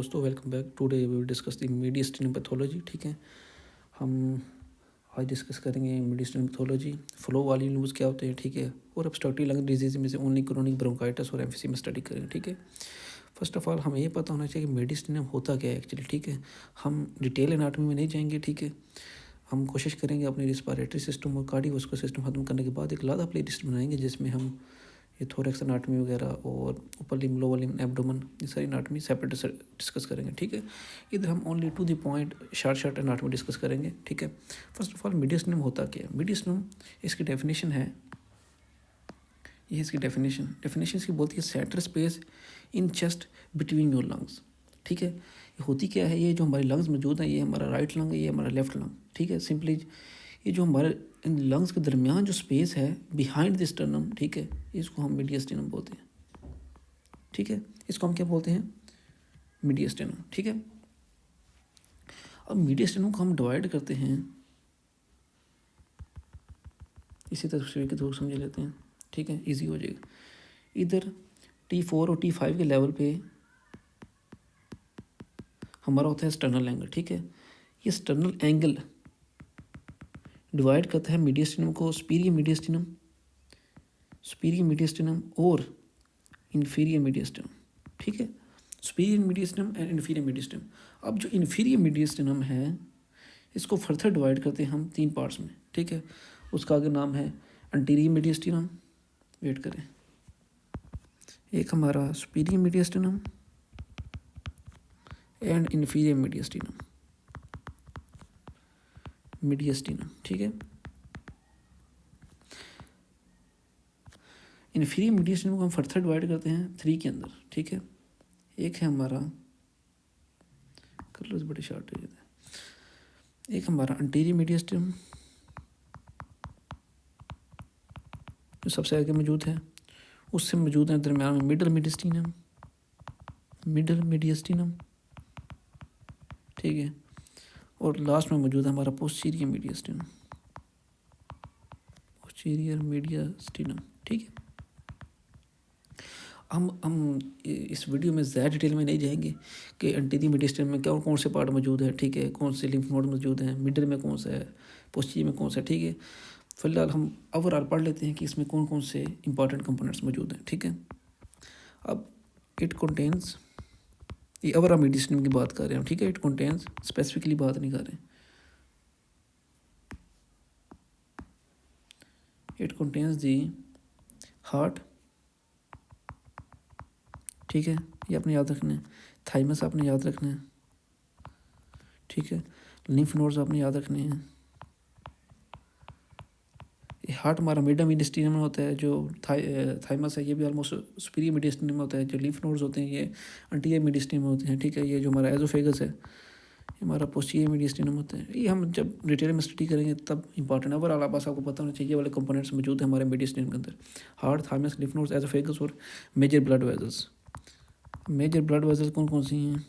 दोस्तों welcome back. Today we will discuss the mediastinum pathology. ठीक है, हम आज डिस्कस करेंगे मीडियस्टिनम पैथोलॉजी, फ्लो वाली न्यूज़ क्या होते हैं, ठीक है, और ऑब्स्ट्रक्टिव लंग डिजीज में से ओनली क्रोनिक ब्रोंकाइटिस और एम्फीसी में स्टडी करेंगे। ठीक है, फर्स्ट ऑफ ऑल हमें ये पता होना चाहिए कि मीडियस्टिनम होता क्या है एक्चुअली। ठीक है, हम डिटेल एनाटॉमी में नहीं जाएंगे। ठीक है, हम कोशिश करेंगे अपने रिस्पायरेटरी सिस्टम और कार्डियोवास्कुलर सिस्टम खत्म करने के बाद एक लादा प्ले लिस्ट बनाएंगे जिसमें हम ये थोरेक्स एनाटॉमी वगैरह और ऊपर लिम्ब, लोअर लिम्ब, एब्डोमेन, ये सारी एनाटॉमी सेपरेट डिस्कस करेंगे। ठीक है, इधर हम only to the point short anatomy discuss करेंगे। ठीक है, फर्स्ट ऑफ ऑल मीडियस्टिनम होता क्या है। मीडियस्टिनम इसकी डेफिनेशन है, ये इसकी डेफिनेशन इसकी बोलती है centre space in chest between your lungs. ठीक है, ये होती क्या है, ये जो हमारे लंग्स मौजूद हैं, ये हमारा राइट लंग है, ये हमारा लेफ्ट लंग। ठीक है, सिंपली ये जो हमारे इन लंग्स के दरमियान जो स्पेस है बिहाइंड द स्टर्नम, ठीक है, इसको हम मीडियस्टिनम बोलते हैं। ठीक है, इसको हम क्या बोलते हैं, मीडियस्टिनम। ठीक है, अब मीडियस्टिनम को हम डिवाइड करते हैं इसी तस्वीर के थ्रू समझ लेते हैं। ठीक है, इजी हो जाएगा। इधर T4 और T5 के लेवल पे हमारा होता है स्टर्नल एंगल। ठीक है, ये स्टर्नल एंगल डिवाइड करता है मीडियस्टिनम को सुपीरियर मीडियस्टिनम और इन्फीरियर मीडियस्टिनम। ठीक है, सुपीरियर मीडियस्टिनम एंड इन्फीरियर मीडियस्टिनम। अब जो इन्फीरियर मीडियस्टिनम है इसको फर्दर डिवाइड करते हैं हम 3 पार्ट्स में। ठीक है, उसका आगे नाम है एंटीरियर मीडियस्टिनम, वेट करें, एक हमारा सुपीरियर मीडियस्टिनम एंड इन्फीरियर मीडियस्टिनम। ठीक है, इन्फीरियर मीडियस्टिनम को हम फर्दर डिवाइड करते हैं 3 के अंदर। ठीक है, एक है हमारा, कलर्स बड़े शार्ट हो जाते हैं, एक हमारा एंटीरियर मीडियस्टिनम जो सबसे आगे मौजूद है, उससे मौजूद है दरम्यान में मिडल मीडियस्टिनम। ठीक है, और लास्ट में मौजूद है हमारा पोस्टीरियर मीडियस्टिनम। ठीक है, हम इस वीडियो में ज़्यादा डिटेल में नहीं जाएंगे कि एंटीरियर मीडियस्टिनम में कौन कौन से पार्ट मौजूद है। ठीक है, कौन से लिम्फ नोड मौजूद हैं, मिडल में कौन सा है, पोस्टीरियर में कौन सा है। ठीक है, फिलहाल हम ओवरऑल पढ़ लेते हैं कि इसमें कौन कौन से इंपॉर्टेंट कंपोनेंट्स मौजूद हैं। ठीक है, अब इट कंटेन्स, ये ओवरऑल मीडियस्टिनम की बात कर रहे हैं। ठीक है, इट कंटेन्स, स्पेसिफिकली बात नहीं कर रहे हैं। It contains the heart. ठीक है, ये आपने याद रखना है। थाइमस आपने याद रखना है। ठीक है, लिम्फ नोड्स आपने याद रखने हैं। ये हार्ट हमारा मिडल मीडियस्टिनम में होता है, जो थाइमस है ये भी ऑलमोस्ट सुपीरियर मीडियस्टिनम में होता है। जो लिम्फ नोड्स होते हैं ये एंटीरियर मीडियस्टिनम में होते हैं। ठीक है, ये जो हमारा एजोफेगस है ये हमारा पोस्टीरियर मीडियस्टिनम होता है। ये हम जब डिटेल में स्टडी करेंगे तब इंपॉर्टेंट है। ओवरऑल बस आपको पता होना चाहिए वाले कंपोनेंट्स मौजूद है हमारे मीडियस्टिनम के अंदर, heart, thymus, lymph nodes, oesophagus और major blood vessels. Major blood vessels कौन कौन सी हैं,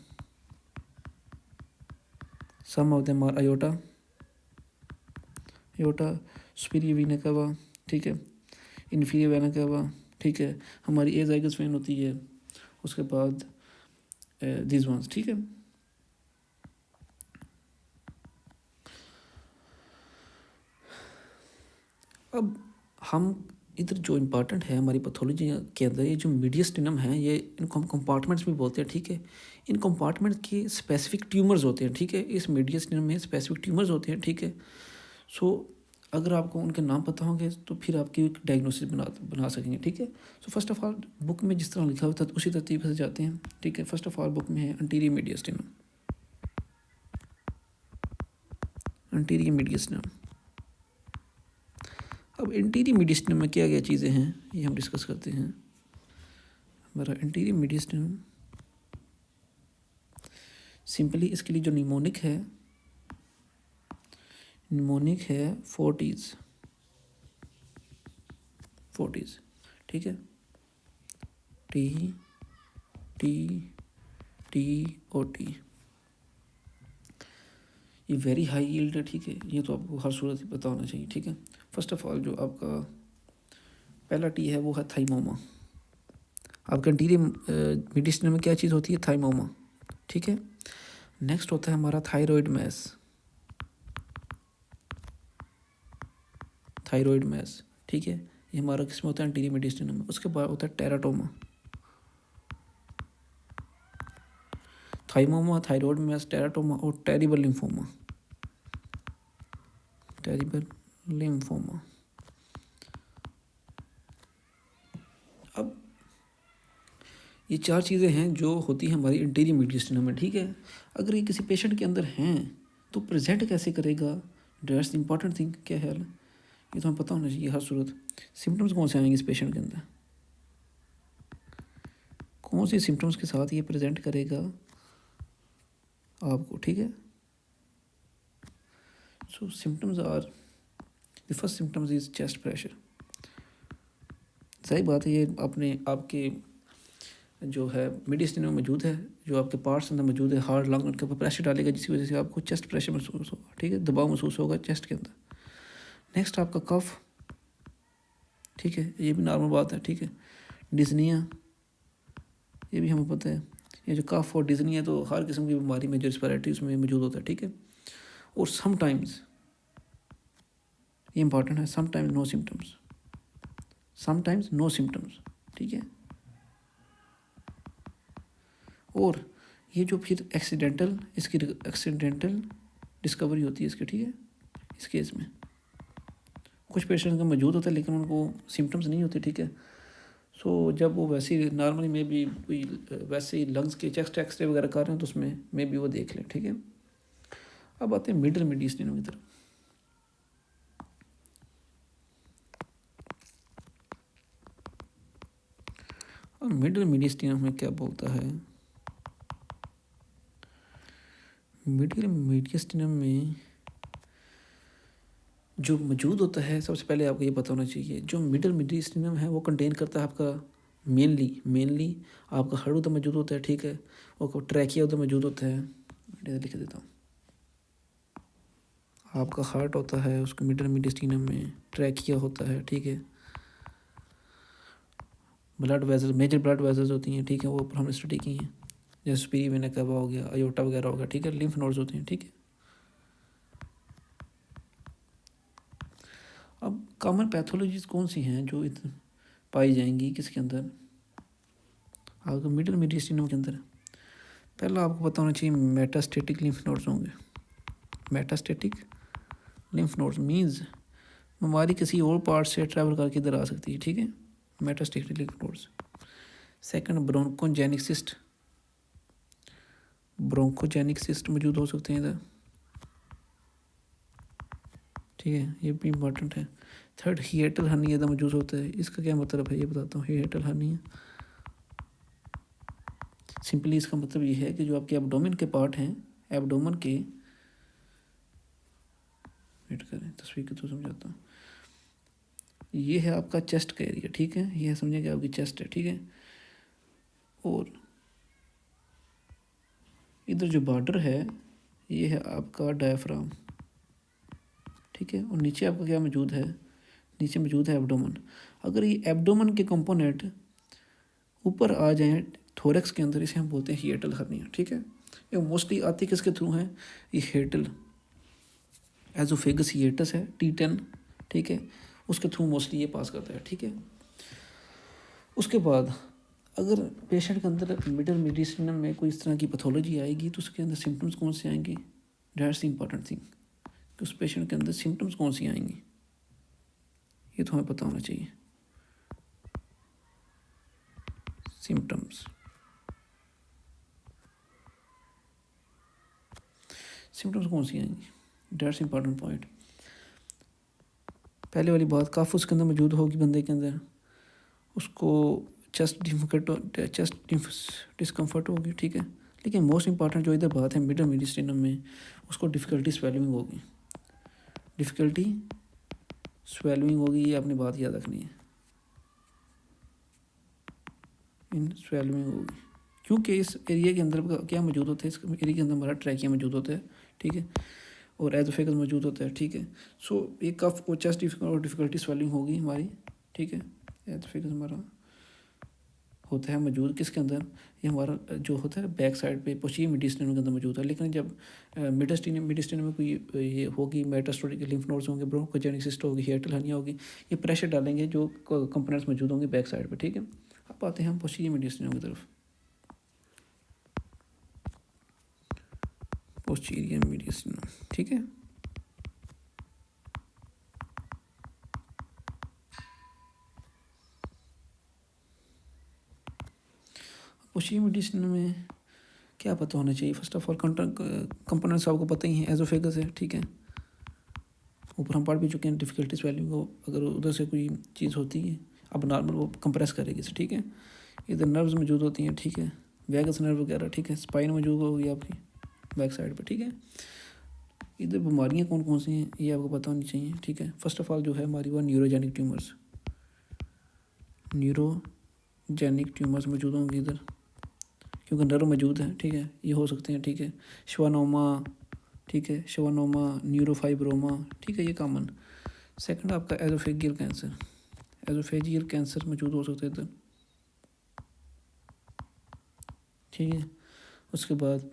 some of them are aorta, superior vena cava, ठीक है, इन्फीरियर वेना कावा। ठीक है, हमारी एजाइगस वेन होती है, उसके बाद दिस वंस। ठीक है, अब हम इधर जो इम्पॉर्टेंट है हमारी पैथोलॉजी के अंदर, ये जो मीडियस्टिनम है ये इनको हम कंपार्टमेंट्स भी बोलते हैं। ठीक है, इन कंपार्टमेंट के स्पेसिफिक ट्यूमर्स होते हैं। ठीक है, इस मीडियस्टिनम में स्पेसिफिक ट्यूमर्स होते हैं। ठीक है, सो अगर आपको उनके नाम पता होंगे तो फिर आपकी एक डायग्नोसिस बना सकेंगे। ठीक है, so first of all book में जिस तरह लिखा होता है उसी तरतीब से जाते हैं। ठीक है, फर्स्ट ऑफ ऑल बुक में है एंटीरियर मीडियस्टिनम। अब एंटीरियर मीडियस्टिनम में क्या क्या चीज़ें हैं ये हम डिस्कस करते हैं। हमारा एंटीरियर मीडियस्टिनम सिंपली इसके लिए जो निमोनिक है 40s। ठीक है, TOT, ये वेरी हाई यील्ड है। ठीक है, ये तो आपको हर सूरत पता होना चाहिए। ठीक है, फर्स्ट ऑफ ऑल जो आपका पहला टी है वो है थाइमोमा। आपका एंटीरियर मीडियस्टिनम में क्या चीज़ होती है, थाइमोमा। ठीक है। नेक्स्ट होता है हमारा थायराइड मैस, थायराइड मैस, ठीक है। ये हमारा किसमें होता है, एंटीरियर मीडियस्टिनम में। उसके बाद होता है teratoma, thymoma, thyroid mass, teratoma और टेरिबल लिम्फोमा, टेरिबल लिम्फोमा। अब ये चार चीज़ें हैं जो होती हैं हमारी इंटीरियर मीडियस्टिनम में, ठीक है। अगर ये किसी पेशेंट के अंदर हैं तो प्रेजेंट कैसे करेगा, दैट्स द इम्पॉर्टेंट थिंग। क्या है, ये तो हमें पता होना चाहिए हर सूरत। सिम्टम्स कौन से आएंगे इस पेशेंट के अंदर, कौन से सिम्टम्स के साथ ये प्रेजेंट करेगा आपको, ठीक है। So symptoms are, the first symptoms is chest pressure. सही बात है, ये अपने आपके जो है मीडियस्टिनम में मौजूद है, जो आपके पार्ट्स अंदर मौजूद है, हार्ड लंग उनके ऊपर प्रेशर डालेगा, जिसकी वजह से आपको चेस्ट प्रेशर महसूस होगा, ठीक है, दबाव महसूस होगा चेस्ट के अंदर। नेक्स्ट आपका कफ, ठीक है, ये भी नॉर्मल बात है, ठीक है। डिज़निया, ये भी हमें पता है, ये जो कफ और डिज़निया तो हर किस्म की बीमारी में जो रेस्पिरेटरी उसमें मौजूद होता है, ठीक है। और समटाइम्स, ये इंपॉर्टेंट है, sometimes no symptoms, sometimes no symptoms, ठीक है। और ये जो फिर एक्सीडेंटल, इसकी एक्सीडेंटल डिस्कवरी होती है इसकी, ठीक है। इस केस में कुछ पेशेंट का मौजूद होता है लेकिन उनको सिम्टम्स नहीं होते, ठीक है। सो जब वो वैसे ही नॉर्मली में भी कोई वैसे ही लंग्स के चेस्ट एक्सरे वगैरह कर रहे हैं तो उसमें में भी वो देख लें, ठीक है। अब आते हैं मिडल मीडियस्टिनम की तरफ। और मिडल मीडियस्टिनम में क्या बोलता है, मिडल मीडियस्टिनम में जो मौजूद होता है, सबसे पहले आपको ये पता होना चाहिए, जो मिडल मीडियस्टिनम है वो कंटेन करता है आपका मेनली आपका हार्ट उधर मौजूद होता है, ठीक है। वो ट्रैकिया उधर मौजूद होता है, लिख देता हूँ। आपका हार्ट होता है उसको मिडल मीडियस्टिनम में, ट्रैकिया होता है, ठीक है। Blood vessels, major blood vessels होती हैं, ठीक है, वो ऊपर हमने स्टडी की हैं, जैसे स्पीरी वेना कैवा हो गया, अयोटा वगैरह हो गया, ठीक है। लिम्फ नोड्स होते हैं, ठीक है। अब कॉमन पैथोलॉजीज कौन सी हैं जो पाई जाएंगी किसके अंदर, आपको मिडल मीडियस्टिनम के अंदर। पहला आपको पता होना चाहिए मेटास्टेटिक लिम्फ नोड्स होंगे। मेटास्टेटिक लिम्फ नोड्स मीन्स बीमारी किसी और पार्ट से ट्रैवल करके इधर आ सकती है, ठीक है, metastatic lymph nodes. Second bronchogenic cyst, bronchogenic cyst मौजूद हो सकते हैं इधर, ठीक है, ये भी इम्पोर्टेंट है। थर्ड हिएटल हर्निया इधर मौजूद होता है, इसका क्या मतलब है ये बताता हूँ। हिएटल हर्निया सिंपली इसका मतलब ये है कि जो आपके एब्डोमेन के पार्ट हैं, एब्डोमेन के, वेट करें तस्वीर के तो समझाता हूँ, ये है आपका चेस्ट का एरिया, ठीक है, ये समझिए कि आपकी चेस्ट है, ठीक है। और इधर जो बॉर्डर है ये है आपका डायफ्राम, ठीक है। और नीचे आपका क्या मौजूद है, नीचे मौजूद है एब्डोमेन। अगर ये एब्डोमेन के कंपोनेंट ऊपर आ जाएं थोरैक्स के अंदर, इसे हम बोलते हैं हिएटल हर्निया, ठीक है। ये मोस्टली आती किसके थ्रू है, ये हिएटल एजोफेगस हिएटस है T10, ठीक है, उसके थ्रू मोस्टली ये पास करता है, ठीक है। उसके बाद अगर पेशेंट के अंदर मिडल मीडियस्टिनम में कोई इस तरह की पैथोलॉजी आएगी तो उसके अंदर सिम्टम्स कौन से आएंगे, दैट्स द इम्पॉर्टेंट थिंग, कि उस पेशेंट के अंदर सिम्टम्स कौन सी आएंगी, ये तो हमें पता होना चाहिए। सिम्टम्स, सिम्टम्स कौन सी आएंगी, दैट्स इंपॉर्टेंट पॉइंट। पहले वाली बात, काफ उसके अंदर मौजूद होगी बंदे के अंदर, उसको चेस्ट डिस्कम्फर्ट होगी, ठीक है। लेकिन मोस्ट इंपॉर्टेंट जो इधर बात है मिडल मीडियस्टिनम में, उसको डिफ़िकल्टी स्वेलिंग होगी, डिफ़िकल्टी स्वेलिंग होगी, ये आपने बात याद रखनी है, इन स्वेलिंग होगी, क्योंकि इस एरिया के अंदर क्या मौजूद होता है, इस एरिया के अंदर हमारा ट्रैकिया मौजूद होता है, ठीक है, और एजोफेगस मौजूद होता है, ठीक है। सो एक कफ और चेस्ट और डिफ़िकल्टी स्वेलिंग होगी हमारी, ठीक है, एजोफेगस हमारा होता है मौजूद किसके अंदर, ये हमारा जो होता है बैक साइड पे पोस्टीरियर मीडियस्टिनम के अंदर मौजूद है। लेकिन जब मीडियस्टिनम में कोई ये होगी मेटास्टोटिक लिम्फ नोड्स होंगे, ब्रोंकोजेनिक सिस्ट होगी, हिएटल हर्निया होगी, ये प्रेशर डालेंगे जो कंपोनेंट्स मौजूद होंगे बैक साइड पे, ठीक है। अब आते हैं हम पोस्टीरियर मीडियस्टिनम की तरफ। पोस्टीरियर मीडियस्टिनम, ठीक है। पोस्टीरियर मीडियस्टिनम में क्या पता होना चाहिए, फर्स्ट ऑफ ऑल कंपोनेंट्स आपको पता ही हैं, एजोफेगस है, ठीक है। ऊपर हम पढ़ भी चुके हैं डिफ़िकल्टी स्वेलिंग को, अगर उधर से कोई चीज़ होती है अब नॉर्मल वो कंप्रेस करेगी इसे, ठीक है। इधर नर्व्स मौजूद होती हैं, ठीक है, वैगस नर्व वगैरह, ठीक है। स्पाइन मौजूद होगी आपकी बैक साइड पे, ठीक है। इधर बीमारियां कौन कौन सी हैं ये आपको पता होनी चाहिए, ठीक है। फर्स्ट ऑफ ऑल जो है हमारी वो न्यूरोजेनिक ट्यूमर्स, न्यूरोजेनिक ट्यूमर्स मौजूद होंगे इधर, क्योंकि नर्व मौजूद है, ठीक है। ये हो सकते हैं, ठीक है, श्वानोमा, ठीक है, श्वानोमा, न्यूरोफाइब्रोमा, ठीक है, ये कॉमन। सेकंड आपका एजोफेजियल कैंसर, एजोफेजियल कैंसर मौजूद हो सकता है इधर, ठीक है। उसके बाद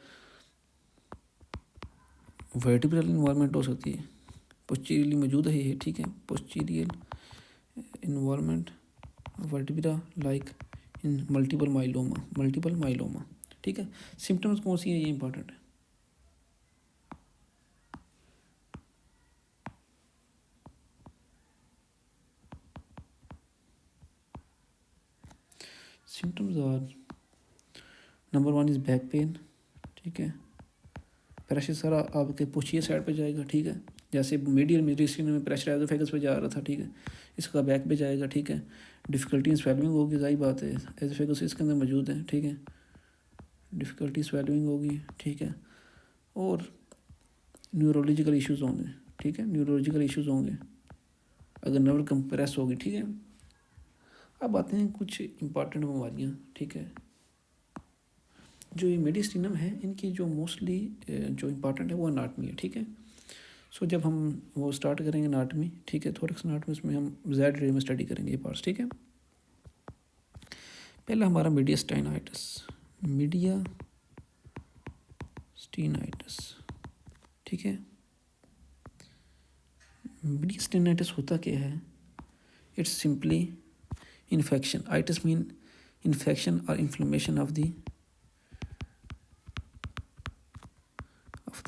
वर्टिब्रल इन्वायरमेंट हो सकती है, पोस्टीरियरली मौजूद है ये, ठीक है। Posterior environment vertebra like in multiple myeloma, ठीक है। सिम्टम्स कौन सी है ये इंपॉर्टेंट है। Symptoms are number 1 is back pain, ठीक है। प्रेशर सारा आपके पोस्टीरियर साइड पे जाएगा, ठीक है। जैसे मीडियल मीडियस्टिनम में प्रेशर एजोफेगस पे जा रहा था, ठीक है, इसका बैक पे जाएगा, ठीक है। डिफ़िकल्टी इन स्वेलिंग होगी, जाहिर बात है, एजोफेगस इसके अंदर मौजूद है, ठीक है। डिफ़िकल्टी स्वेलिंग होगी, ठीक है। और न्यूरोलॉजिकल इश्यूज़ होंगे, ठीक है, न्यूरोलॉजिकल इश्यूज़ होंगे अगर नर्व कंप्रेस होगी, ठीक है। अब आते हैं कुछ इंपॉर्टेंट बीमारियाँ, ठीक है। जो ये मीडियस्टिनम है इनकी जो मोस्टली जो इम्पॉर्टेंट है वो अनाटमी है, ठीक है। सो जब हम वो स्टार्ट करेंगे अनाटमी, ठीक है, थोरैक्स अनाटमी, उसमें हम ज़ेड रे में स्टडी करेंगे ये पार्ट्स, ठीक है। पहला हमारा मीडियस्टाइनाइटिस, मीडियस्टिनाइटिस, ठीक है। मीडियस्टिनाइटिस होता क्या है, it's simply infection, itis mean infection और इन्फ्लेमेशन ऑफ द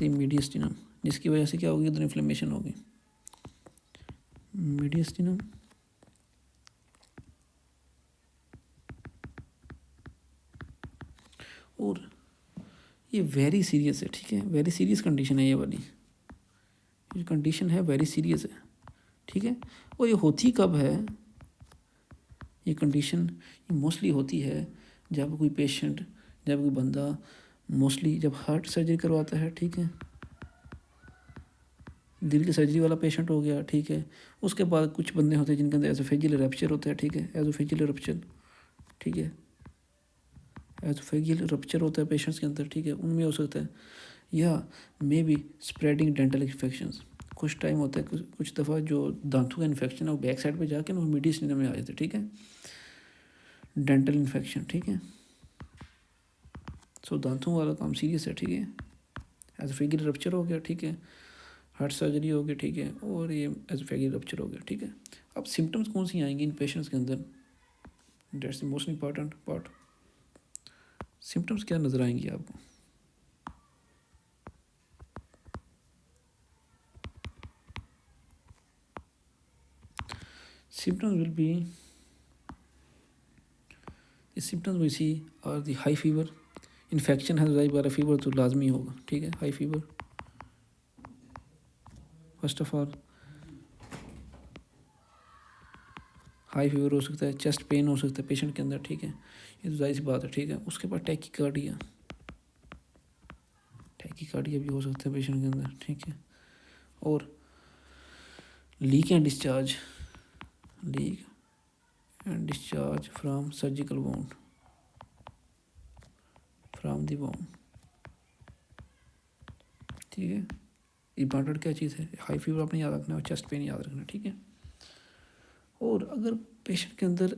मीडियस्टिनम, जिसकी वजह से क्या होगी, इधर इन्फ्लेमेशन होगी। मीडियस्टिनम और ये वेरी सीरियस है, ठीक है, वेरी सीरियस कंडीशन है ये वाली, ये कंडीशन है वेरी सीरियस है, ठीक है। और ये होती कब है, ये कंडीशन ये मोस्टली होती है जब कोई पेशेंट, जब कोई बंदा मोस्टली जब हार्ट सर्जरी करवाता है, ठीक है, दिल की सर्जरी वाला पेशेंट हो गया, ठीक है। उसके बाद कुछ बंदे होते हैं जिनके अंदर एसोफेजियल रप्चर होता है, ठीक है, एसोफेजियल रप्चर, ठीक है, एसोफेजियल रप्चर होता है पेशेंट्स के अंदर, ठीक है, उनमें हो सकता है, या may be spreading dental infections, कुछ टाइम होता है कुछ दफ़ा जो दांतों का इन्फेक्शन है वो बैक साइड पे जाके ना वो मीडियस्टिनम में आ जाते हैं, ठीक है, डेंटल इन्फेक्शन, ठीक है। सो दांतों वाला काम सीरियस है, ठीक है। एसोफेजियल रप्चर हो गया, ठीक है, हार्ट सर्जरी हो गई, ठीक है, और ये एसोफेजियल रप्चर हो गया, ठीक है। अब सिम्टम्स कौन सी आएंगी इन पेशेंट्स के अंदर, that's the most important part. Symptoms क्या नज़र आएंगी आपको, symptoms will be, the symptoms we see are the high fever, infection है जाहिर बात है, फीवर तो लाजमी होगा, ठीक है, high fever first of all, high fever हो सकता है, चेस्ट पेन हो सकता है पेशेंट के अंदर, ठीक है, ये तो जाहिर सी बात है, ठीक है। उसके बाद टैकीकार्डिया भी हो सकता है पेशेंट के अंदर, ठीक है। और leak and discharge from surgical wound, from the wound, ठीक है। इंपॉर्टेंट क्या चीज़ है, हाई फीवर आपने याद रखना है और चेस्ट पेन याद रखना है, ठीक है। और और अगर पेशेंट के अंदर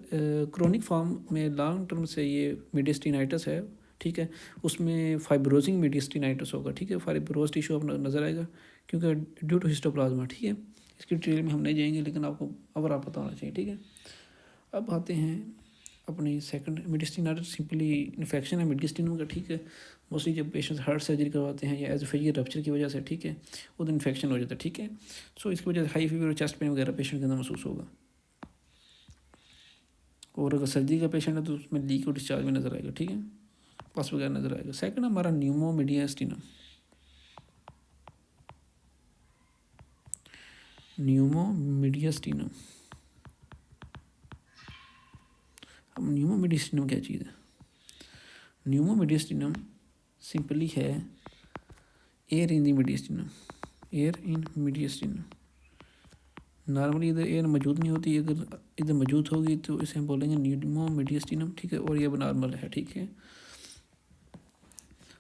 क्रोनिक फॉर्म में लॉन्ग टर्म से ये मीडियस्टिनाइटिस है, ठीक है, उसमें फाइब्रोजिंग मीडियस्टिनाइटिस होगा, ठीक है, फाइब्रोज टिश्यू अब नज़र आएगा क्योंकि ड्यू टू हिस्टोप्लाज्मा, ठीक है। इसकी डिटेल में हम नहीं जाएंगे, लेकिन आपको अब पता होना चाहिए, ठीक है। अब आते हैं अपनी सेकंड मीडियस्टिनाइटिस, सिंपली इन्फेक्शन है मीडियस्टिनम का, ठीक है। मोस्टली जब पेशेंट्स हार्ट सर्जरी करवाते हैं या एजोफेजियल रप्चर की वजह से, ठीक है, वो तो इन्फेक्शन हो जाता है, ठीक है। सो इसकी वजह से हाई फीवर और चेस्ट पेन वगैरह पेशेंट के अंदर महसूस होगा। और अगर सर्जरी का पेशेंट है तो उसमें लीक और डिस्चार्ज भी नज़र आएगा, ठीक है, पस वगैरह नज़र आएगा। सेकंड हमारा न्यूमो मीडियस्टिनम, न्यूमो मीडियस्टिनम। अब न्यूमो मीडियस्टिनम क्या चीज़ है? न्यूमो मीडियस्टिनम सिंपली है air in the मीडियस्टिनम, air in मीडियस्टिनम। Normally इधर एयर मौजूद नहीं होती, अगर इधर मौजूद होगी तो इसे हम बोलेंगे न्यूमो मीडियस्टिनम, ठीक है। और ये नॉर्मल है, ठीक है।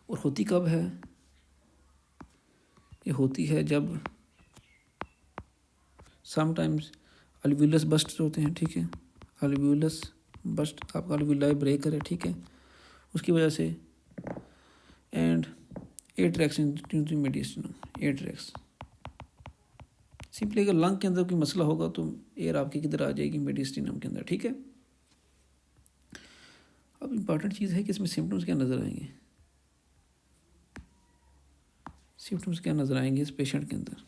और होती कब है? ये होती है जब समटाइम्स अल्वियोलस बस्ट होते हैं, ठीक है, अल्वियोलस बस्ट, आपका अल्वियोलाई ब्रेक करे, ठीक है, उसकी वजह से। And air tracks in मीडियस्टिनम, air tracks. Simply अगर लंग के अंदर कोई मसला होगा तो एयर आपकी किधर आ जाएगी? मीडियस्टिनम के अंदर, ठीक है। अब इम्पॉर्टेंट चीज़ है कि इसमें सिम्टम्स क्या नज़र आएंगे, सिम्टम्स क्या नज़र आएंगे इस पेशेंट के अंदर,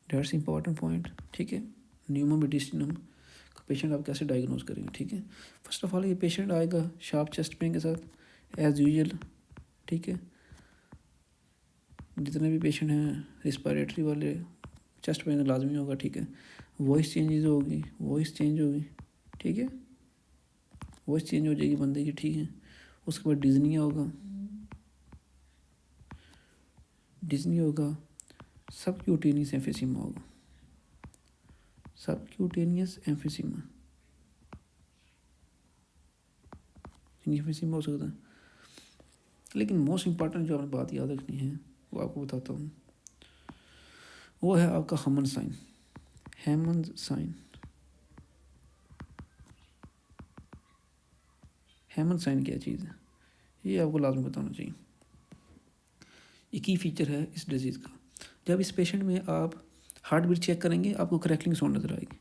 डेट्स इंपॉर्टेंट पॉइंट, ठीक है। न्यूमो मीडियस्टिनम का पेशेंट आप कैसे डायग्नोज करेंगे, ठीक है। फर्स्ट ऑफ ऑल ये पेशेंट आएगा शार्प चेस्ट पेन के साथ एज यूजुअल, ठीक है। जितने भी पेशेंट हैं रिस्पायरेटरी वाले, चेस्ट पेन लाजमी होगा, ठीक है। वॉइस चेंजेस होगी, वॉइस चेंज होगी, ठीक है, वॉइस चेंज हो जाएगी बंदे की, ठीक है। उसके बाद डिज़निया होगा, डिज़नी होगा, सबक्यूटेनियस एम्फिसीमा होगा, सबक्यूटेनियस एम्फिसीमा, एम्फिसीमा हो सकता है। लेकिन मोस्ट इम्पॉर्टेंट जो आपने बात याद रखनी है वो आपको बताता हूँ, वो है आपका हेमन साइन, हेमन साइन। हेमन साइन क्या चीज़ है ये आपको लाजमी बताना चाहिए। एक ही फीचर है इस डिजीज़ का, जब इस पेशेंट में आप हार्ट बीट चेक करेंगे आपको क्रैकलिंग साउंड नज़र आएगी,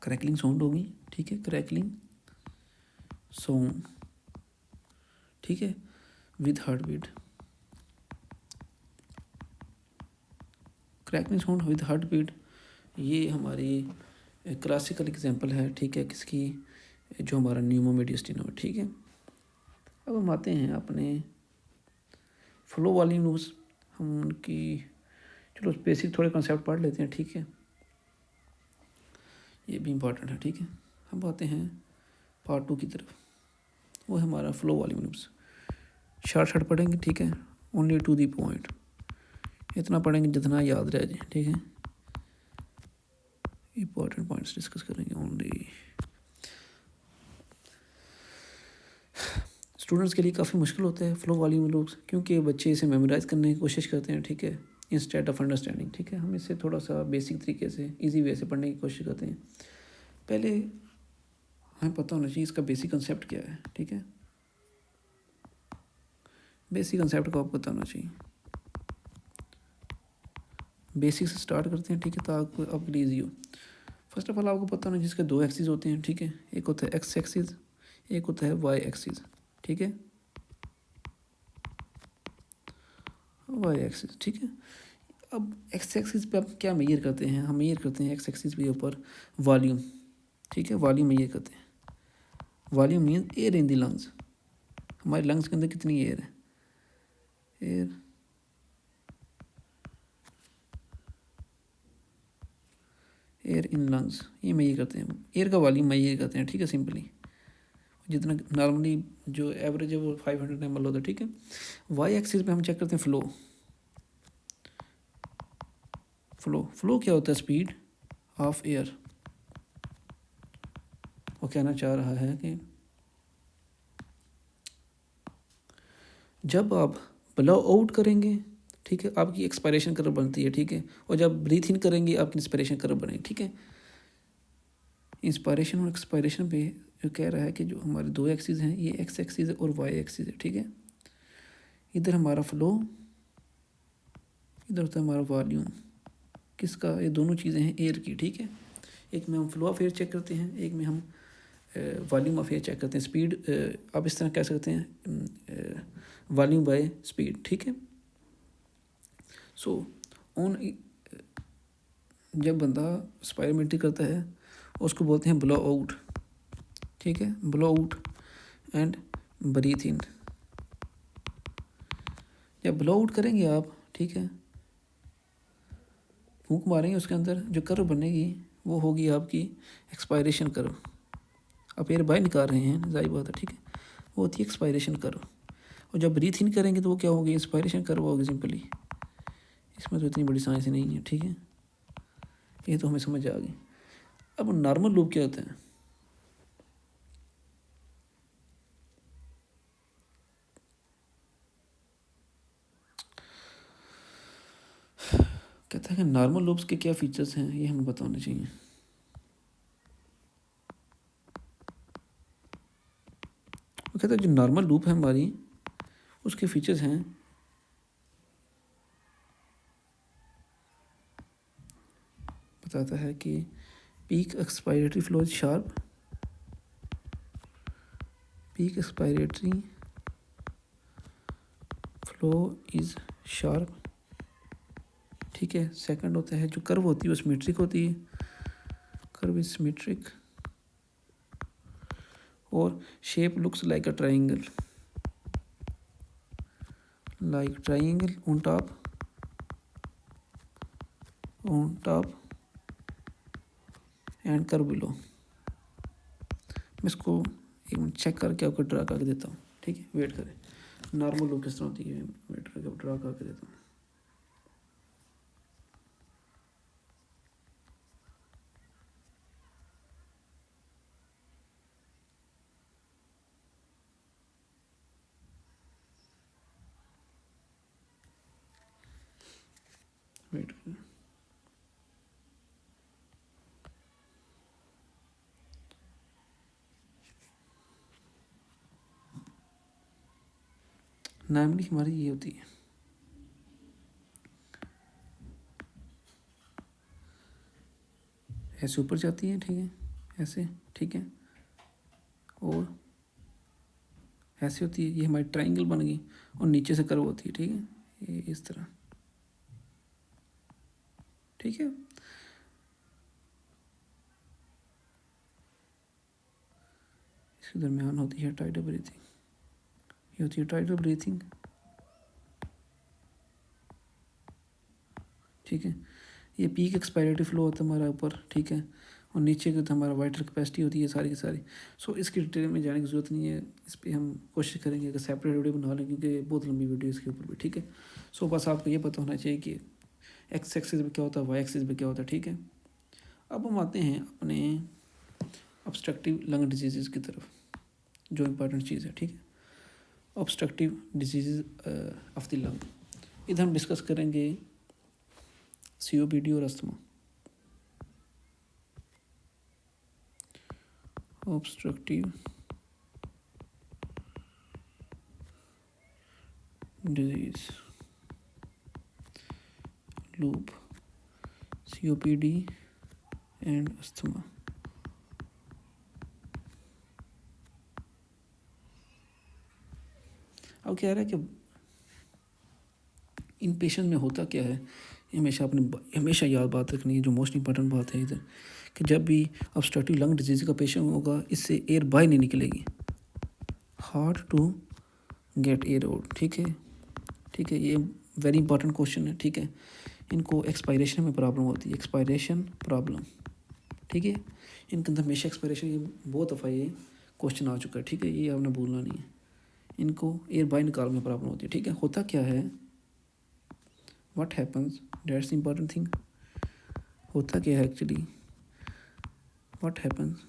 क्रैकलिंग साउंड होगी, ठीक है, क्रैकलिंग साउंड, ठीक है, with heart beat, crackling sound with heart beat. ये हमारी क्लासिकल एग्जांपल है, ठीक है, किसकी? जो हमारा न्यूमो मीडियस्टिनम है, ठीक है। अब हम आते हैं अपने फ्लो वाली न्यूज़, हम उनकी चलो बेसिक थोड़े कॉन्सेप्ट पढ़ लेते हैं, ठीक है, ये भी इम्पॉर्टेंट है, ठीक है। हम आते हैं पार्ट 2 की तरफ, वो है हमारा फ्लो वाली न्यूज़। शॉर्ट पढ़ेंगे, ठीक है, ओनली टू दी पॉइंट, इतना पढ़ेंगे जितना याद रह जाए, ठीक है। इम्पॉर्टेंट पॉइंट्स डिस्कस करेंगे ओनली। स्टूडेंट्स के लिए काफ़ी मुश्किल होता है फ्लो वाली न्यूज़, क्योंकि बच्चे इसे मेमोराइज करने की कोशिश करते हैं, ठीक है, इंस्टेड ऑफ अंडरस्टैंडिंग, ठीक है। हम इसे थोड़ा सा बेसिक तरीके से इजी वे से पढ़ने की कोशिश करते हैं। पहले हमें पता होना चाहिए इसका बेसिक कंसेप्ट क्या है, ठीक है, बेसिक कंसेप्ट को आपको बताना चाहिए। बेसिक से स्टार्ट करते हैं, ठीक है, ताकि आपके लिए ईजी हो। फर्स्ट ऑफ ऑल आपको पता होना चाहिए इसके दो एक्सिस होते हैं, ठीक है, एक होता है एक्स एक्सिस, एक होता है वाई एक्सिस, ठीक है, वाई एक्सिस, ठीक है। अब एक्स एक्सिस पे आप क्या मेजर करते हैं? हम मेजर करते हैं एक्स एक्सिस के ऊपर वॉल्यूम, ठीक है, वॉल्यूम मेजर करते हैं। Volume mean air in the lungs, हमारे लंग्स के अंदर कितनी एयर है, एयर, एयर इन लंग्स, ये मेजर करते हैं, एयर का वॉल्यूम मेजर करते हैं, ठीक है, सिंपली। जितना नॉर्मली जो एवरेज है वो 500 ml होता है, ठीक है। वाई एक्सिस पे हम चेक करते हैं फ्लो, फ्लो, फ्लो क्या होता है? Speed of air. वो कहना चाह रहा है कि जब आप ब्लो आउट करेंगे, ठीक है, आपकी एक्सपायरेशन कर्व बनती है, ठीक है, और जब ब्रीथ इन करेंगे आपकी इंस्पायरेशन कर्व बनेगी, ठीक है। इंस्पायरेशन और एक्सपायरेशन पे जो कह रहा है कि जो हमारे दो एक्सिस हैं, ये एक्स एक्सिस है और वाई एक्सिस है, ठीक है। इधर हमारा फ्लो, इधर होता है हमारा वॉल्यूम, किसका, ये दोनों चीज़ें हैं एयर की, ठीक है। एक में हम फ्लो ऑफ एयर चेक करते हैं, एक में हम वॉल्यूम ऑफ एयर चेक करते हैं। स्पीड आप इस तरह कह सकते हैं, वॉल्यूम बाय स्पीड, ठीक है। सो ऑन जब बंदा स्पायरोमेट्री करता है उसको बोलते हैं ब्लो आउट, ठीक है, ब्लो आउट एंड ब्रीथ इन। जब ब्लो आउट करेंगे आप, ठीक है, फूंक मारेंगे, उसके अंदर जो कर्व बनेगी वो होगी आपकी एक्सपायरेशन कर्व। आप एयर बाहर निकाल रहे हैं, जाहिर बात है, ठीक है, वो होती है एक्सपायरेशन कर्व। और जब ब्रीथ इन करेंगे तो वो क्या होगी, इंस्पायरेशन कर्व होगी सिंपली। इसमें तो इतनी बड़ी साइंस नहीं है, ठीक है, ये तो हमें समझ आ गई। अब नॉर्मल लूप क्या होता है? कहता है कि नॉर्मल लूप्स के क्या फीचर्स हैं ये हमें बताने चाहिए। वो कहता है जो नॉर्मल लूप है हमारी उसके फीचर्स हैं, बताता है कि peak expiratory flow is sharp, peak expiratory flow is sharp, ठीक है। सेकंड होता है जो कर्व होती है वो सिमेट्रिक होती है, कर्व इज सिमेट्रिक, और shape looks like a triangle, like triangle on top and curve below. मैं इसको एक मिनट चेक करके आपको ड्रा करके देता हूँ, ठीक है, वेट करें। नॉर्मल लुक किस तरह होती है, वेट करके ड्रा करके देता हूँ। वेट करें, नॉर्मली हमारी ये होती है, ऐसे ऊपर जाती है, ठीक है, ऐसे, ठीक है, और ऐसे होती है, ये हमारी ट्राइंगल बन गई, और नीचे से कर्व होती है, ठीक है, ये इस तरह, ठीक है। इसके दरमियान होती है टाइडल ब्रीथिंग, ये होती है टाइडल ब्रीथिंग, ठीक है। ये पीक एक्सपायरेटरी फ्लो होता है हमारा ऊपर, ठीक है, और नीचे का तो हमारा वाइटर कैपेसिटी होती है सारी की सारी। सो इसकी डिटेल में जाने की ज़रूरत नहीं है, इस पर हम कोशिश करेंगे कि सेपरेट वीडियो बना लें क्योंकि बहुत लंबी वीडियो इसके ऊपर भी, ठीक है। सो बस आपको ये पता होना चाहिए कि एक्स एक्सिस में क्या होता है, वाई एक्सिस में क्या होता है, ठीक है। अब हम आते हैं अपने ऑब्स्ट्रक्टिव लंग डिजीज़ की तरफ, जो इम्पोर्टेंट चीज़ है, ठीक है। Obstructive disease of the lung, इधर हम डिस्कस करेंगे COPD और asthma. Obstructive disease loop, COPD and asthma. अब क्या रहा है कि इन पेशेंट में होता क्या है, हमेशा हमेशा याद बात रखनी है, जो मोस्ट इंपॉर्टेंट बात है इधर, कि जब भी ऑब्स्ट्रक्टिव लंग डिजीज़ का पेशेंट होगा इससे एयर बाहर नहीं निकलेगी, hard to get air out, ठीक है, ठीक है, ये वेरी इंपॉर्टेंट क्वेश्चन है, ठीक है। इनको एक्सपायरेशन में प्रॉब्लम होती है, एक्सपायरेशन प्रॉब्लम, ठीक है, इनके अंदर हमेशा एक्सपायरेशन, ये बहुत दफ़ा ये क्वेश्चन आ चुका है, ठीक है, ये आपने भूलना नहीं है। इनको एयर बाहर निकालने में प्रॉब्लम होती है, ठीक है। होता क्या है, what happens, that's important thing. होता क्या है एक्चुअली, व्हाट हैपन्स,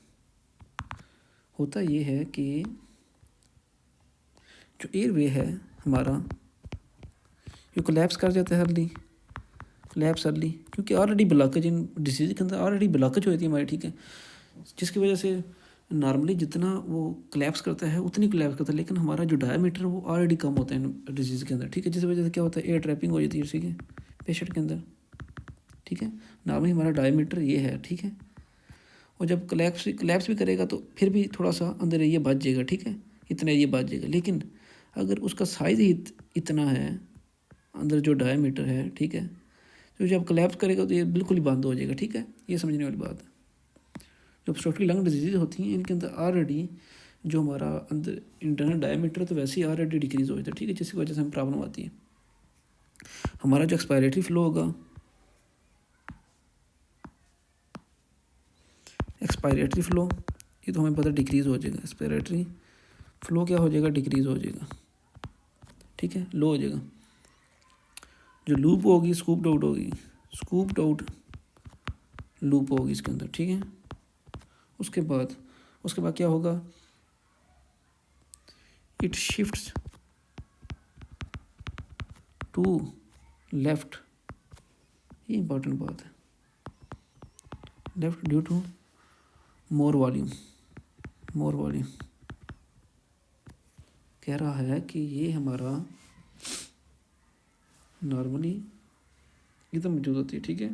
होता ये है कि जो एयर वे है हमारा, जो कोलैप्स कर जाता है अर्ली, कोलैप्स अर्ली, क्योंकि ऑलरेडी ब्लॉकेज इन डिसीज के अंदर ऑलरेडी ब्लॉकेज होती है हमारी, ठीक है, जिसकी वजह से नॉर्मली जितना वो कोलैप्स करता है उतनी कोलैप्स करता है, लेकिन हमारा जो डायमीटर वो ऑलरेडी कम होता है डिजीज़ के अंदर, ठीक है, जिस वजह से क्या होता है एयर ट्रैपिंग हो जाती है, ठीक है, पेशेंट के अंदर, ठीक है। नॉर्मली हमारा डायमीटर ये है, ठीक है, और जब कोलैप्स भी करेगा तो फिर भी थोड़ा सा अंदर एरिया बच जाएगा, ठीक है, इतना एरिया बच जाएगा। लेकिन अगर उसका साइज़ ही इतना है अंदर जो डायमीटर है, ठीक है, तो जब कोलैप्स करेगा तो ये बिल्कुल ही बंद हो जाएगा, ठीक है, ये समझने वाली बात है। जो ऑब्स्ट्रक्टिव लंग डिजीज़ होती हैं इनके अंदर ऑलरेडी जो हमारा अंदर इंटरनल डायमीटर तो वैसे ही ऑलरेडी डिक्रीज़ हो जाता है, ठीक है, जिसकी वजह से हमें प्रॉब्लम आती है। हमारा जो एक्सपायरेटरी फ्लो होगा, एक्सपायरेटरी फ्लो ये तो हमें पता डिक्रीज़ हो जाएगा, एक्सपायरेटरी फ्लो क्या हो जाएगा, डिक्रीज़ हो जाएगा, ठीक है, लो हो जाएगा। जो लूप होगी स्कूप्ड आउट होगी, स्कूप्ड आउट लूप होगी इसके अंदर, ठीक है। उसके बाद क्या होगा, इट शिफ्ट्स टू लेफ्ट, ये इंपॉर्टेंट बात है, left due to more volume, more volume कह रहा है कि ये हमारा नॉर्मली एकदम मौजूद होती है, ठीक है।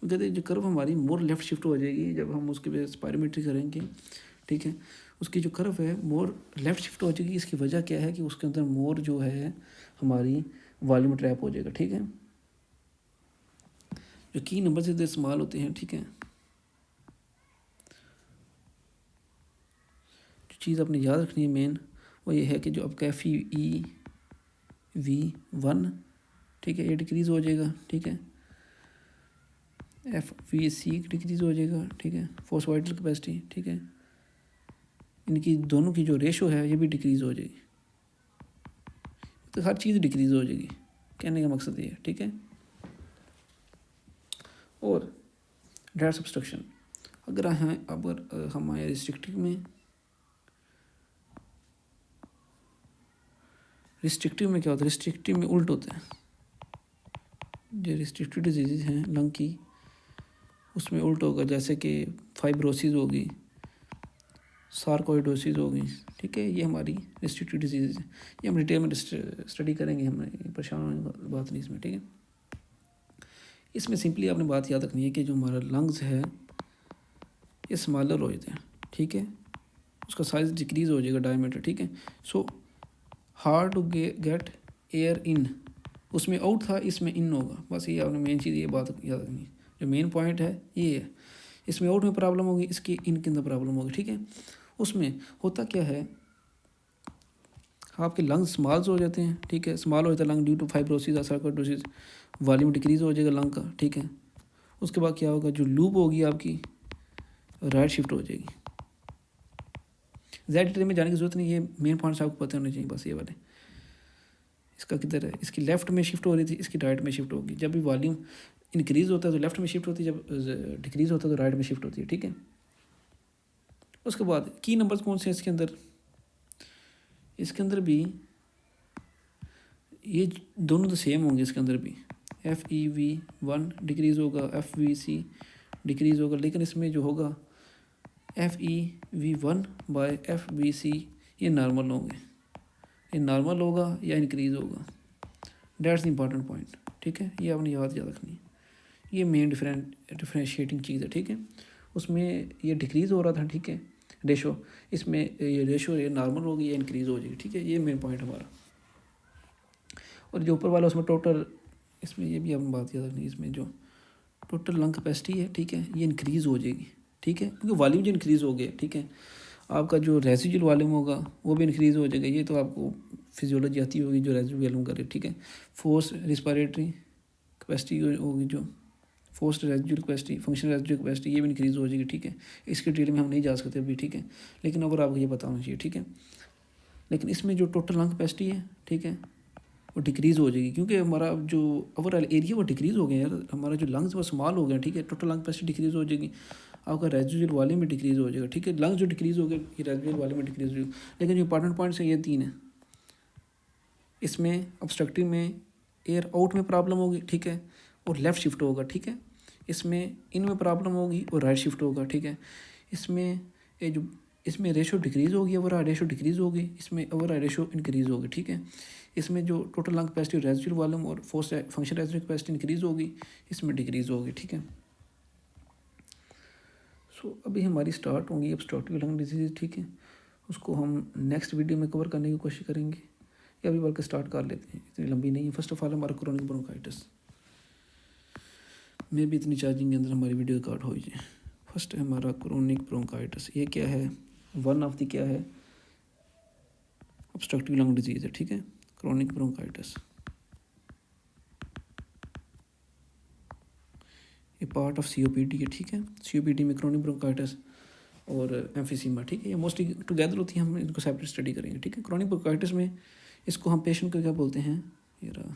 कहते हैं जो कर्व हमारी मोर लेफ़्ट शिफ्ट हो जाएगी जब हम उसके बेस पायरोमेट्री करेंगे, ठीक है, उसकी जो कर्व है मोर लेफ़्ट शिफ्ट हो जाएगी। इसकी वजह क्या है कि उसके अंदर मोर जो है हमारी वॉल्यूम ट्रैप हो जाएगा, ठीक है। जो की नंबर से इस्तेमाल होते हैं, ठीक है, जो चीज़ आपने याद रखनी है मेन वो ये है कि जो आपका FeV1, ठीक है, ये डिक्रीज़ हो जाएगा, ठीक है, FVC डिक्रीज़ हो जाएगा, ठीक है, फोर्स वाइटल कैपेसिटी, ठीक है, इनकी दोनों की जो रेशो है ये भी डिक्रीज़ हो जाएगी, तो हर चीज़ डिक्रीज़ हो जाएगी, कहने का मकसद ये है, ठीक है। और डेट सब्सट्रक्शन अगर हम आए रिस्ट्रिक्टिव में क्या होता है, रिस्ट्रिक्टिव में उल्ट होता है, जो रिस्ट्रिक्टिव डिजीज़ हैं लंग की उसमें उल्ट होगा, जैसे कि फाइब्रोसिस होगी, सार्कोइडोसिस होगी, ठीक है, ये हमारी रिस्ट्रिक्टिव डिजीज़ है, ये हम डिटेल में स्टडी करेंगे, हमें परेशान होने की बात नहीं इसमें, ठीक है। इसमें सिंपली आपने बात याद रखनी है कि जो हमारा लंग्स है ये स्मॉलर हो जाते हैं, ठीक है, उसका साइज़ डिक्रीज़ हो जाएगा डायमीटर, ठीक है। So hard to get air in, उसमें आउट था इसमें इन होगा, बस ये आपने मेन चीज़ ये बात याद रखनी है, जो मेन पॉइंट है ये है, इसमें आउट में प्रॉब्लम होगी, इसकी इन के अंदर प्रॉब्लम होगी, ठीक है। उसमें होता क्या है, आपके लंग्स स्मॉल्स हो जाते हैं, ठीक है, स्मॉल हो जाता है लंग ड्यू टू फाइब्रोसिस या सार्कोइडोसिस, वॉल्यूम डिक्रीज़ हो जाएगा लंग का, ठीक है। उसके बाद क्या होगा, जो लूप होगी आपकी राइट शिफ्ट हो जाएगी। ज़्यादा डिटेल में जाने की जरूरत नहीं, ये मेन पॉइंट्स आपको पता होने चाहिए बस ये वाले। इसका किधर है, इसकी लेफ़्ट में शिफ्ट हो रही थी, इसकी राइट में शिफ्ट होगी। जब भी वॉल्यूम इंक्रीज़ होता है तो लेफ़्ट में शिफ्ट होती है, जब डिक्रीज़ होता है तो राइट में शिफ्ट होती है, ठीक है। उसके बाद की नंबर्स कौन से हैं इसके अंदर भी ये दोनों तो सेम होंगे, इसके अंदर भी FeV1 डिक्रीज़ होगा, FVC डिक्रीज़ होगा, लेकिन इसमें जो होगा FeV1 बाय FVC ये नॉर्मल होंगे, ये नॉर्मल होगा या इंक्रीज़ होगा, दैट्स द इम्पॉर्टेंट पॉइंट, ठीक है, ये आपने याद रखनी है, ये मेन डिफरेंशिएटिंग चीज़ है, ठीक है। उसमें ये डिक्रीज़ हो रहा था, ठीक है, रेशो, इसमें ये रेशो ये नॉर्मल होगी या इंक्रीज़ हो जाएगी, ठीक है, ये मेन पॉइंट हमारा। और जो ऊपर वाला उसमें टोटल, इसमें ये भी हम बात याद रखनी है, इसमें जो टोटल लंग कैपेसिटी है, ठीक है, ये इंक्रीज़ हो जाएगी, ठीक है, क्योंकि वॉल्यूम जो इंक्रीज़ हो गया, ठीक है, आपका जो रेसिजुअल वॉल्यूम होगा वो भी इंक्रीज़ हो जाएगा, ये तो आपको फिजियोलॉजी आती होगी जो रेसिजुअल वॉल्यूम करे, ठीक है। फोर्स रिस्पायरेटरी कैपेसिटी होगी, जो फोर्स रेसिजुअल कैपेसिटी, फंक्शनल रेसिजुअल कैपेसिटी, ये भी इंक्रीज़ हो जाएगी, ठीक है। इसके डिटेल में हम नहीं जा सकते अभी, ठीक है, लेकिन अगर आपको ये पता होना चाहिए, ठीक है। लेकिन इसमें जो टोटल लंग कैपेसिटी है, ठीक है, वो डिक्रीज़ हो जाएगी, क्योंकि हमारा जो ओवरऑल एरिया वो डिक्रीज़ हो गया यार, हमारा जो लंग्स वो स्मॉल हो गया, ठीक है, टोटल लंग कैपेसिटी डिक्रीज़ हो जाएगी, आपका रेसिजुअल वॉल्यूम में डिक्रीज़ हो जाएगा, ठीक है, लंग्स जो डिक्रीज़ हो गए ये रेसिजुअल वॉल्यूम में डिक्रीज़ हो जाएगा। लेकिन जो इंपॉर्टेंट पॉइंट्स हैं ये तीन है, इसमें ऑब्स्ट्रक्टिव में एयर आउट में प्रॉब्लम होगी, ठीक है, और लेफ़्ट शिफ्ट होगा, ठीक है। इसमें इनमें प्रॉब्लम होगी और राइट शिफ्ट होगा, ठीक है। इसमें ये जो इसमें रेशो डिक्रीज़ होगी, ओवरऑल रेशो डिक्रीज़ होगी, इसमें ओवरऑल रेशो इंक्रीज़ होगी, ठीक है। इसमें जो total lung capacity, residual volume और force function residual capacity increase होगी, इसमें डिक्रीज़ होगी, ठीक है। सो अभी हमारी स्टार्ट होंगी ऑब्स्ट्रक्टिव लंग डिजीज़, ठीक है। उसको हम नेक्स्ट वीडियो में कवर करने की कोशिश करेंगे, या अभी बल्कि स्टार्ट कर लेते हैं, इतनी लंबी नहीं है। फर्स्ट ऑफ ऑल हमारा क्रोनिक ब्रोंकाइटिस में भी इतनी चार्जिंग के अंदर हमारी वीडियो रिकॉर्ड हो जाए। फर्स्ट है हमारा क्रोनिक ब्रोंकाइटिस, ये क्या है, वन ऑफ द क्या है, ऑब्स्ट्रक्टिव लंग डिजीज़ है, ठीक है, क्रोनिक ब्रोंकाइटिस। ये पार्ट ऑफ COPD है, ठीक है। COPD में क्रोनिक ब्रोंकाइटिस और एम्फीसीमा, ठीक है, ये मोस्टली टुगेदर होती है, हम इनको सेपरेट स्टडी करेंगे, ठीक है। क्रोनिक ब्रोंकाइटिस में इसको हम पेशेंट को क्या बोलते हैं, ये रहा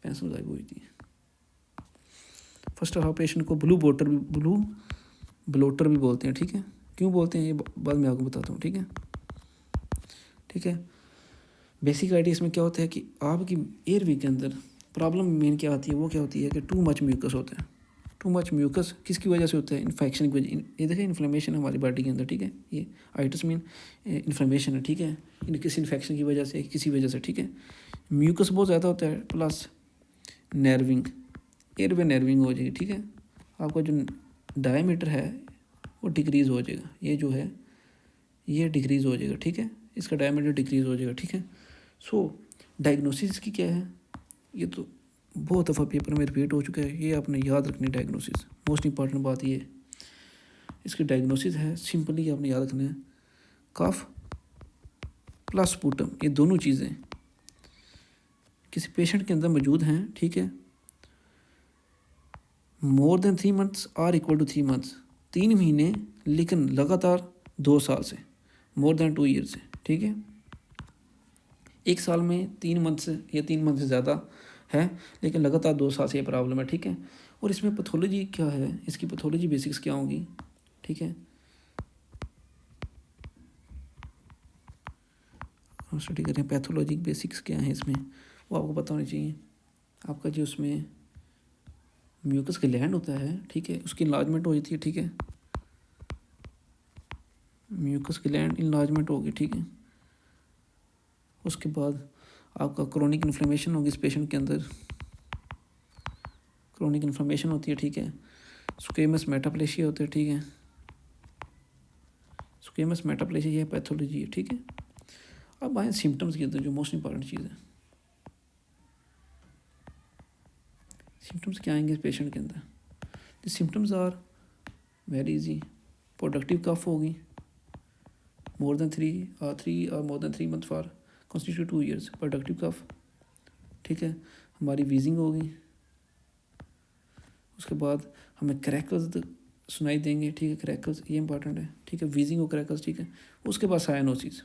पेंसिल गायब हुई थी। फर्स्ट ऑफ ऑल पेशेंट को ब्लू ब्लोटर भी बोलते हैं, ठीक है। क्यों बोलते हैं ये बाद में आपको बताता हूँ, ठीक है, ठीक है। बेसिक आइडिया इसमें क्या होता है कि आपकी एयरवे के अंदर प्रॉब्लम मेन क्या आती है, वो क्या होती है कि टू मच म्यूकस होता है। टू मच म्यूकस किसकी वजह से होता है, इन्फेक्शन की वजह, ये देखिए इन्फ्लेमेशन है हमारी बॉडी के अंदर, ठीक है। ये आइटिस मीन इन्फ्लेमेशन है, ठीक है, किसी इन्फेक्शन की वजह से, किसी वजह से, ठीक है। म्यूकस बहुत ज़्यादा होता है, प्लस नर्विंग, एयरवे नर्विंग हो जाएगी, ठीक है। आपका जो डायमीटर है वो डिक्रीज़ हो जाएगा, ये जो है ये डिक्रीज़ हो जाएगा, ठीक है, इसका डायमीटर डिक्रीज़ हो जाएगा, ठीक है। सो डायग्नोसिस की क्या है, ये तो बहुत दफ़ा पेपर में रिपीट हो चुका है, ये आपने याद रखनी डायग्नोसिस, मोस्ट इंपॉर्टेंट बात ये इसकी डायग्नोसिस है, सिंपली आपने याद रखना है, कफ प्लस स्पूटम, ये दोनों चीज़ें किसी पेशेंट के अंदर मौजूद हैं, ठीक है, मोर देन 3 मंथ्स और इक्वल टू 3 मंथ्स, 3 महीने, लेकिन लगातार 2 साल से, मोर देन 2 ईयर से, ठीक है। 1 साल में 3 मंथ से या 3 मंथ से ज़्यादा है, लेकिन लगातार 2 साल से ये प्रॉब्लम है, ठीक है। और इसमें पैथोलॉजी क्या है, इसकी पैथोलॉजी बेसिक्स क्या होंगी, ठीक है, हम स्टडी करें पैथोलॉजी बेसिक्स क्या है इसमें, वो आपको पता होनी चाहिए। आपका जो उसमें म्यूकस ग्लैंड होता है, ठीक है, उसकी इनलार्जमेंट हो जाती है, ठीक है, म्यूकस ग्लैंड इनलार्जमेंट होगी, ठीक है। उसके बाद आपका क्रोनिक इन्फ्लेमेशन होगी इस पेशेंट के अंदर, क्रोनिक इन्फ्लेमेशन होती है, ठीक है। स्क्वेमस मेटाप्लेशिया होता है, ठीक है, स्क्वेमस मेटाप्लेशिया ये पैथोलॉजी है, ठीक है। अब आए सिम्टम्स के अंदर, जो मोस्ट इंपॉर्टेंट चीज़ है, सिम्टम्स क्या आएंगे इस पेशेंट के अंदर। The symptoms are very easy, productive cough होगी, मोर देन 3 और more than 3 month for constitute 2 years, productive cough, ठीक है। हमारी वीजिंग होगी, उसके बाद हमें क्रैकल्स सुनाई देंगे, ठीक है, क्रैकल्स ये इंपॉर्टेंट है, ठीक है, वीजिंग और क्रैकल्स, ठीक है। उसके बाद साइनोसिस,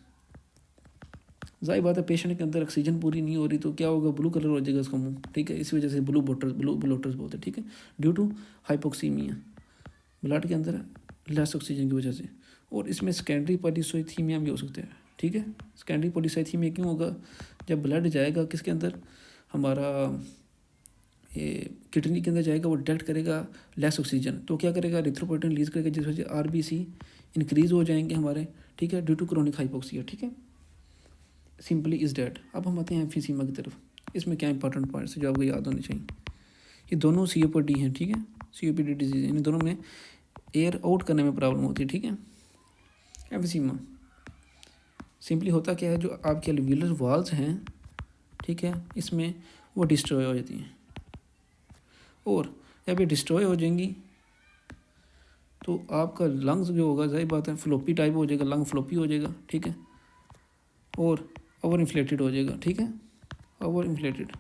जाहिर बात है पेशेंट के अंदर ऑक्सीजन पूरी नहीं हो रही तो क्या होगा, ब्लू कलर हो जाएगा उसका मुंह, ठीक है, इस वजह से ब्लू ब्लोटर्स बोलते हैं, ठीक है, ड्यू टू हाइपोक्सीमिया, ब्लड के अंदर लेस ऑक्सीजन की वजह से। और इसमें सेकेंडरी पॉलीसाइथीमिया भी हो सकता है, ठीक है। सेकेंडरी पॉलीसाइथीमिया क्यों होगा, जब ब्लड जाएगा किसके अंदर, हमारा ये किडनी के अंदर जाएगा, वो डिटेक्ट करेगा लेस ऑक्सीजन, तो क्या करेगा, एरिथ्रोपोइटिन रिलीज करेगा, जिस वजह से RBC इंक्रीज हो जाएंगे हमारे, ठीक है, ड्यू टू क्रोनिक हाइपोक्सिया, ठीक है, सिंपली इज डेट। अब हम आते हैं एम्फीसीमा की तरफ, इसमें क्या इंपॉर्टेंट पॉइंट्स जो आपको याद होने चाहिए। ये दोनों COPD हैं, ठीक है, COPD डिजीज़, इन दोनों में एयर आउट करने में प्रॉब्लम होती है, ठीक है। एम्फीसीमा सिंपली होता क्या है, जो आपके एल्वियोलर वाल्स हैं, ठीक है, इसमें वो डिस्ट्रॉय हो जाती हैं, और जब ये डिस्ट्रॉय हो जाएंगी तो आपका लंग्स जो होगा, जाहिर बात है फ्लोपी टाइप हो जाएगा, लंग फ्लोपी हो जाएगा, ठीक है, और ओवर इन्फ्लेटेड हो जाएगा, ठीक है, ओवर इन्फ्लेटेड।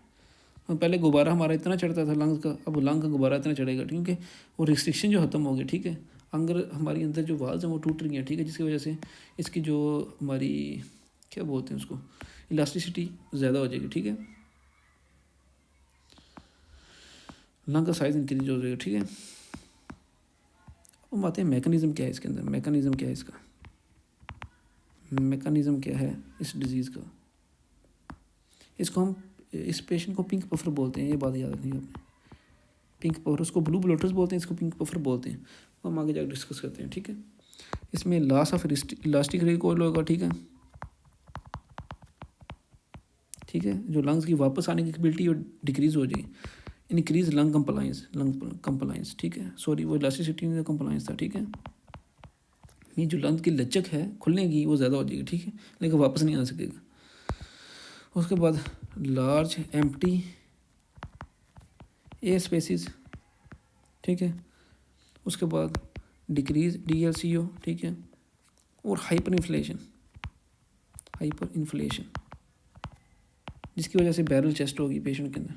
पहले गुब्बारा हमारा इतना चढ़ता था लंग्स का, अब लंग का गुब्बारा इतना चढ़ेगा, क्योंकि वो रिस्ट्रिक्शन जो ख़त्म हो गई, ठीक है, अंदर हमारी अंदर जो वाल्स हैं वो टूट रही हैं, ठीक है, जिसकी वजह से इसकी जो हमारी क्या बोलते हैं उसको, इलास्टिसिटी ज़्यादा हो जाएगी, ठीक है, लंग का साइज़ इंक्रीज हो जाएगा, ठीक है। अब आते हैं मैकेनिज़्म क्या है इसके अंदर, मैकेनिज़्म क्या है इसका, मैकेनिज़्म क्या है इस डिज़ीज़ का, इसको हम इस पेशेंट को पिंक पफर बोलते हैं, ये बात याद रखनी है आपने। पिंक पफर, उसको ब्लू ब्लोटर्स बोलते हैं, इसको पिंक पफर बोलते हैं। हम आगे जाकर डिस्कस करते हैं, ठीक है। इसमें लॉस ऑफ इलास्टिक रिकॉइल होगा, ठीक है, ठीक है। जो लंग्स की वापस आने की एबिलिटी वो डिक्रीज़ हो जाएगी। इंक्रीज लंग कंप्लाइंस, ठीक है। सॉरी, वो इलास्टिसिटी में कंप्लाइंस था, ठीक है। ये जो लंग की लचक है खुलने की वो ज़्यादा हो जाएगी, ठीक है, लेकिन वापस नहीं आ सकेगा। उसके बाद लार्ज एम्प्टी एयर स्पेसिस, ठीक है। उसके बाद डिक्रीज DLCO, ठीक है। और हाइपर इन्फ्लेशन जिसकी वजह से बैरल चेस्ट होगी पेशेंट के अंदर,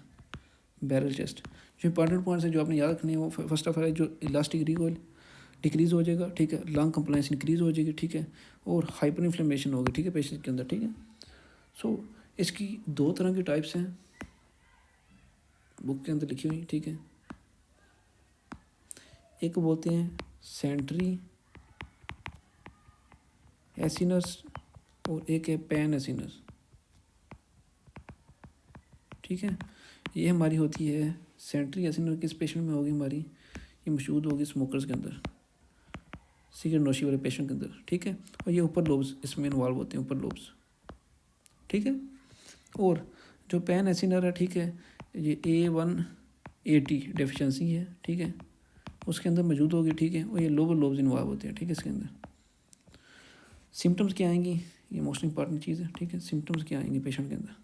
बैरल चेस्ट। जो इंपॉर्टेंट पॉइंट्स है जो आपने याद रखने हैं वो फर्स्ट ऑफ ऑल जो इलास्टिक रिकॉइल डिक्रीज़ हो जाएगा, ठीक है, लंग कंप्लाइंस इंक्रीज़ हो जाएगी, ठीक है, और हाइपर इन्फ्लेमेशन होगी, ठीक है, पेशेंट के अंदर, ठीक है। सो इसकी 2 तरह की टाइप्स हैं बुक के अंदर लिखी हुई, ठीक है। एक बोलते हैं सेंट्री एसिनस और एक है पैन एसिनस, ठीक है। ये हमारी होती है सेंट्री एसिनस किस पेशेंट में होगी हमारी, ये मशहूद होगी स्मोकर्स के अंदर, सिगरेट नोशी वाले पेशेंट के अंदर, ठीक है। और ये ऊपर लोब्स इसमें इन्वॉल्व होते हैं, ऊपर लोब्स, ठीक है। और जो पैन एसिनर है, ठीक है, ये A180 डेफिशिएंसी है, ठीक है, उसके अंदर मौजूद होगी, ठीक है। और ये लोअर लोब्स इन्वॉल्व होते हैं, ठीक है। इसके अंदर सिम्टम्स क्या आएंगी, ये मोस्ट इंपॉर्टेंट चीज़ है, ठीक है। सिम्टम्स क्या आएंगे पेशेंट के अंदर,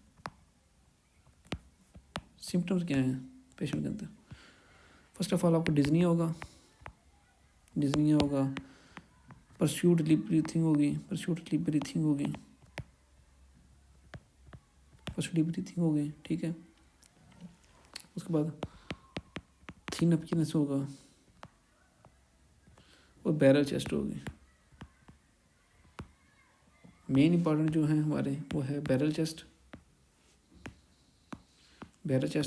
सिम्टम्स क्या हैं पेशेंट के अंदर। फर्स्ट ऑफ ऑल आपको डिजनी होगा, परस्यूट स्लीप ब्रीथिंग होगी, ठीक है। उसके बाद थिन अपकीनेस होगा और बैरल चेस्ट होगी। मेन इंपॉर्टेंट जो है हमारे वो है barrel chest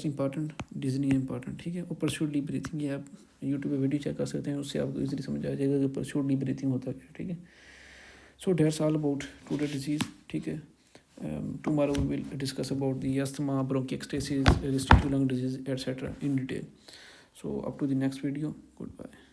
important, Disney important, ठीक है। और परस्यूट डीप ब्रीथिंग, ये आप यूट्यूब पे वीडियो चेक कर सकते हैं, उससे आपको इजीली समझ आ जाएगा कि परस्यूट डीप ब्रीथिंग होता है, ठीक है। So that's all about today disease, ठीक है। Tomorrow we will discuss about the asthma, bronchiectasis, restrictive lung disease, etc. in detail. So up to the next video. Goodbye.